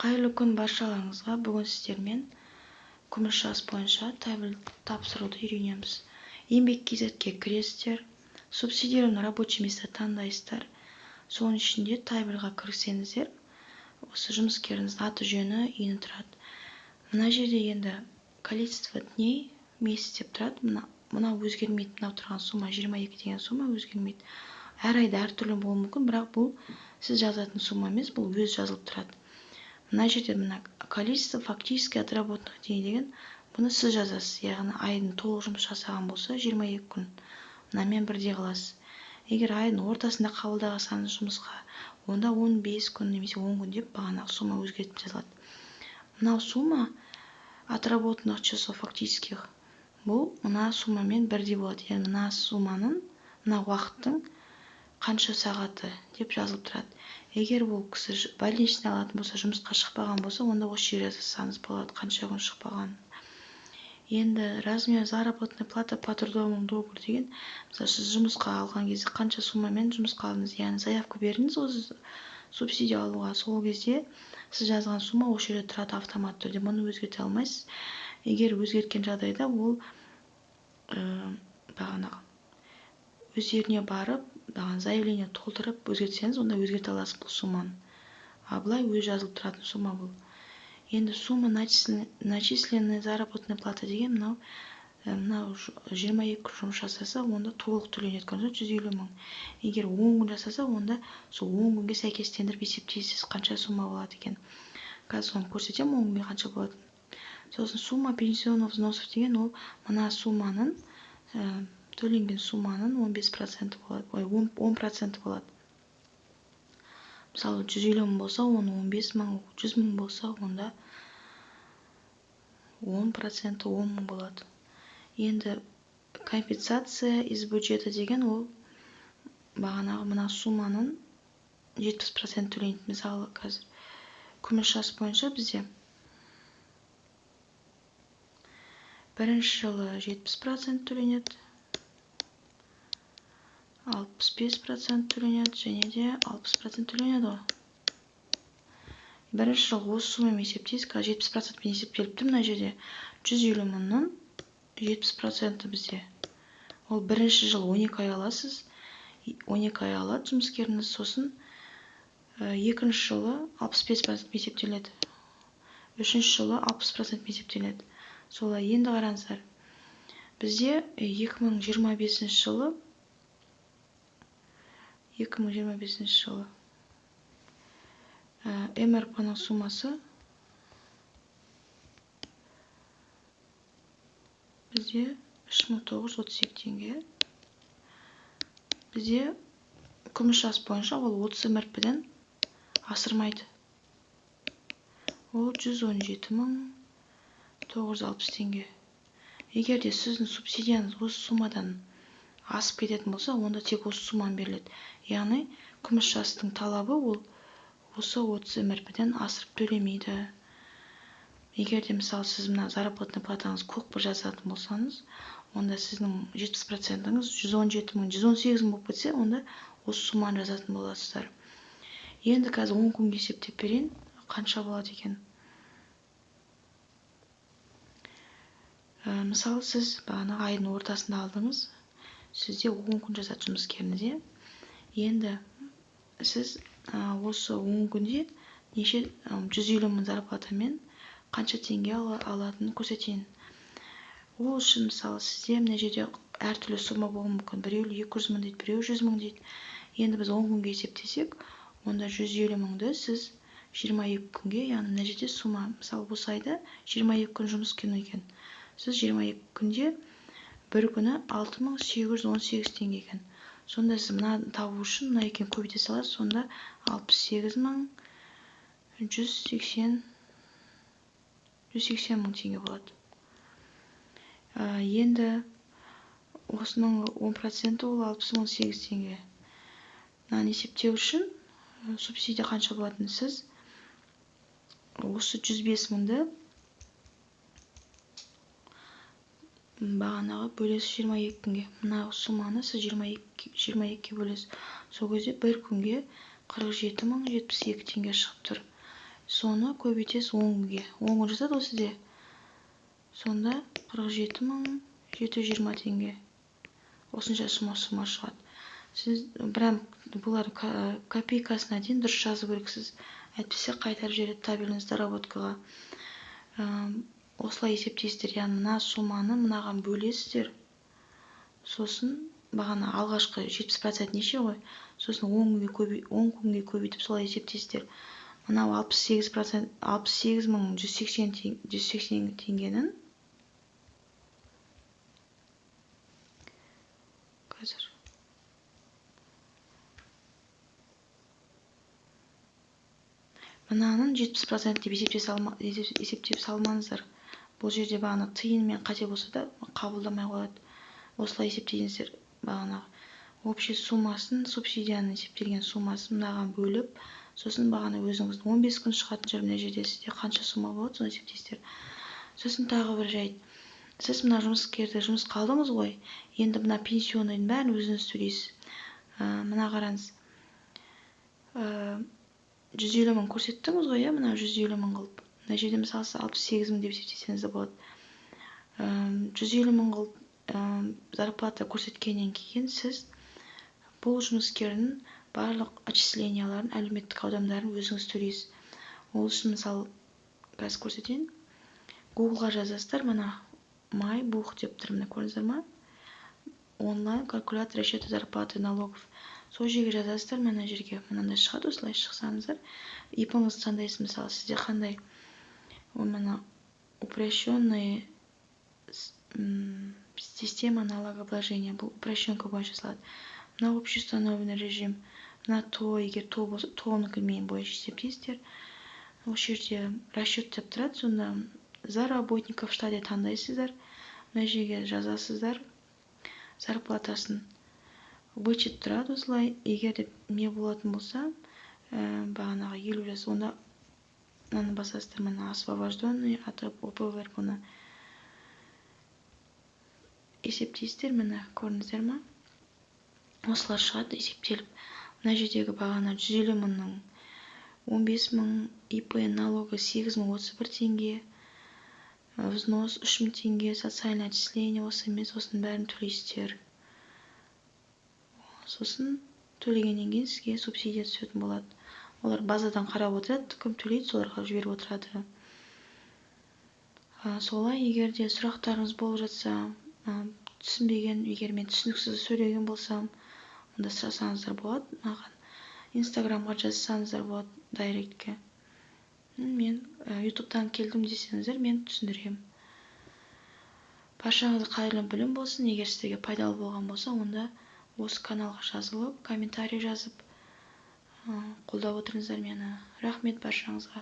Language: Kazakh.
Қайырлы күн баршаларыңызға. Бүгін сіздермен күміс жас бойынша тәуіл тапсыруды үйренеміз. Еңбек кз-ге кіресіздер, субсидированный рабочий место таңдайсыздар. Соның ішінде тайбылға кірсеңіздер, осы жұмыскеріңіздің аты жөні, үйі тұрады. Мына жерде енді количество дней, месяц деп тұрады. Мына өзгермейді. Мынау тұрған сумма 22 деген сумма өзгермейді. Әр айда әртүрлі болуы мүмкін, бірақ бұл сіз жазатын сумма емес, бұл өз жазылып тұрады. Мына жерде мына количество фактически отработанных дней деген, бұны сіз жазасыз. Яғни айдың толық жұмыс жасаған болса 22 күн. Мынамен бірдей қаласыз. Егер айдың ортасында қабылдағансаңыз жұмысқа, онда 15 күн немесе 10 күн деп бағанағы сумма өзгертіп жазылады. Мынау сумма отработанных часов фактических, бұл мына суммамен бірдей болады. Яғни мына сумманың, мына уақыттың қанша сағаты деп жазылып тұрады. Егер бұл кісі больничный алатын болса, жұмысқа шықпаған болса, онда осы жерге жазсаңыз болады, қанша күн шықпаған. Енді размер заработной платы по трудовому договору деген, мысалы сіз жұмысқа алған кезде қанша суммамен жұмысқа алдыңыз, яғни заявка бердіңіз осы субсидия алуға, сол кезде сіз жазған сумма осы жерде тұрады автоматты түрде, мұны өзгерте алмайсыз. Егер өзгерткен жағдайда ол бағанағы өздеріне барып, заявление толтырып өзгертсеңіз, онда өзгерте аласыз бұл сумманы. А былай өз жазылып тұратын сумма бұл. Енді сумма начисленная заработная плата деген, мынау 22 күн жұмыс жасаса, онда толық төленеді, 150 мың. Егер 10 күн жасаса, онда сол 10 күнге сәйкестендіріп есептейсіз, қанша сумма болады екен. Қазір соны көрсетемін, 10 күнге қанша болады. Сосын сумма пенсионных взносов деген, ол мына сумманың, төленген сумманың 15% болады, 10% болады. Мысалы 150 мың болса, оны 15 мың, 100 мың болса, онда 10% 10 мың болады. Енді компенсация из бюджета деген, ол бағанағы мына сумманың 70% төленеді. Мысалы қазір күміс жас бойынша бізде бірінші жылы 70% төленеді, 65% төленеді, және де 60% төленеді ғой. Бірінші жыл осы суммамен есептейсіз, қазір 70% мен есептеліпті. Мына жерде 150 мыңның 70% бізде. Ол бірінші жыл 12 ай аласыз, 12 ай алады жұмыскеріңіз, сосын екінші жылы 65% есептеледі, үшінші жылы 60% есептеледі. Солай енді қараңыздар. Бізде 2025 жылы МРП-ның суммасы бізде 3932 теңге. Бізде күміс жас бойынша ол 30 МРП-ден асырмайды. Ол 117.960 теңге. Егер де сіздің субсидияңыз осы суммадан асып кететін болса, онда тек осы сумман беріледі. Яғни күміс жастың талабы ол осы 30 МРП-ден асырып төлемейді. Егер де мысалы сіз мына заработный платаңыз көп бір жазатын болсаңыз, онда сіздің 70%-іңіз 117 мың, 118 мың болып кетсе, онда осы сумманы жазатын боласыздар. Енді қазір 10 күнге есептеп берейін, қанша болады екен. Мысалы сіз бағанағы айдың ортасында алдыңыз, сізде 10 күн жасады жұмыскеріңіз. Енді сіз осы 10 күнде 150 мың зарплатамен қанша теңге алатынын көрсетейін. Ол үшін мысалы сізде мына жерде әртүрлі сумма болуы мүмкін. Біреу 200 мың дейді, біреу 100 мың дейді. Енді біз 10 күнге есептесек, онда 150 мұңды сіз 22 күнге, яғни мына жерде сумма, мысалы осы айда 22 күн жұмыс күні екен. Сіз 22 күнде бір күні 6818 теңге екен. Сонда сіз мына табу үшін мына екен көбейте саласыз, сонда 68.180 мың теңге болады. Енді осының 10% ол 60.008 теңге. Мынаны есептеу үшін субсидия қанша болатын, сіз осы 105 мыңды бағанағы бөлесіз 22 күнге. Мына сумманы сіз 22-ге бөлесіз. Сол кезде бір күнге 47.072 теңге шығып тұр. соны көбейтесіз 10 күнге. 10 күн жатады ғой сізде. Сонда 47.720 теңге. Осынша сума шығады. Сіз бірақ бұлар копейкасына дейін дұрыс жазу керексіз. Әйтпесе қайтарып жібереді табельность доработкаға. Осылай есептейсіздер, яғни мына сумманы мынаған бөлесіздер. Сосын бағана алғашқы 70% неше ғой? Сосын 10 күнге көбейтіп солай есептейсіздер. Мынау 68.180 теңгенің қазір мынаның 70% деп есептеп салмаңыздар. Бұл жерде бағана тиынмен қате болса да қабылдамай қояды. Осылай есептейсіздер бағана. Общий суммасын, субсидияның есептелген суммасын мынаған бөліп, сосын бағана өзіңіздің 15 күн шығатын жер мына жерде сізде қанша сумма болады, соны есептейсіздер. Сосын тағы бір жайт. Сіз мына жұмыскерді жұмысқа алдыңыз ғой, енді мына пенсионның бәрін өзіңіз төлейсіз. Мына қараңыз. 150 мың көрсеттіңіз ғой, мына 150 мың қылып. Мына жерде мысалы 68 мың деп есептесеңіз де болады. 150 мың қылып зарплата көрсеткеннен кейін сіз бұл жұмыскердің барлық отчисленияларын, әлеуметтік аудандарын өзіңіз төлейсіз. Ол үшін мысалы қазір көрсетейін. Google-ға жазасыздар, мына MyBuch деп тұр, мына көрдіңіздер ма? Онлайн калькулятор расчета зарплаты налогов. Сол жерге жазасыздар, мына жерге мынандай шығады, осылай шықсаңыздар. ИП-ңызды таңдайсыз, мысалы сізде қандай? Мына упрощенная система налогообложения. Бұл упрощенка бойынша салады. Мына общеустановленный режим. Мына ТО, егер ТО болса, ТО-ның мен бойынша есептейсіздер. Осы жерде расчет деп тұрады, сонда за работников штате таңдайсыздар. Мына жерге жазасыздар зарплатасын. Вычет тұрады осылай. Егер де не болатын болса, бағанағы 50 жас, онда мынаны басасыздар, мына освобожденный от ОПВР бұны есептейсіздер, мына көрдіңіздер ма? Осылар шығады есептеліп. Мына жердегі бағана 150 мыңның 15 мың, ИП налогы 8 мың 31 теңге, взнос 3 мың теңге, социальное отчисление осы емес, осының бәрін төлейсіздер. Сосын төлегеннен кейін сізге субсидия түсетін болады. Олар базадан қарап отырады, кім төлейді, соларға жіберіп отырады. Солай, егер де сұрақтарыңыз болып жатса, түсінбеген, егер мен түсініксіз сөйлеген болсам, онда сұрасаңыздар болады. Маған Инстаграмға жазсаңыздар болады, дайректке. Мен ютубтан келдім десеңіздер, мен түсіндірем. Баршаңызға қайырлы білім болсын. Егер сіздерге пайдалы болған болса, онда осы каналға жазылып, комментарий жазып қолдап отырыңыздар мені. Рахмет баршаңызға.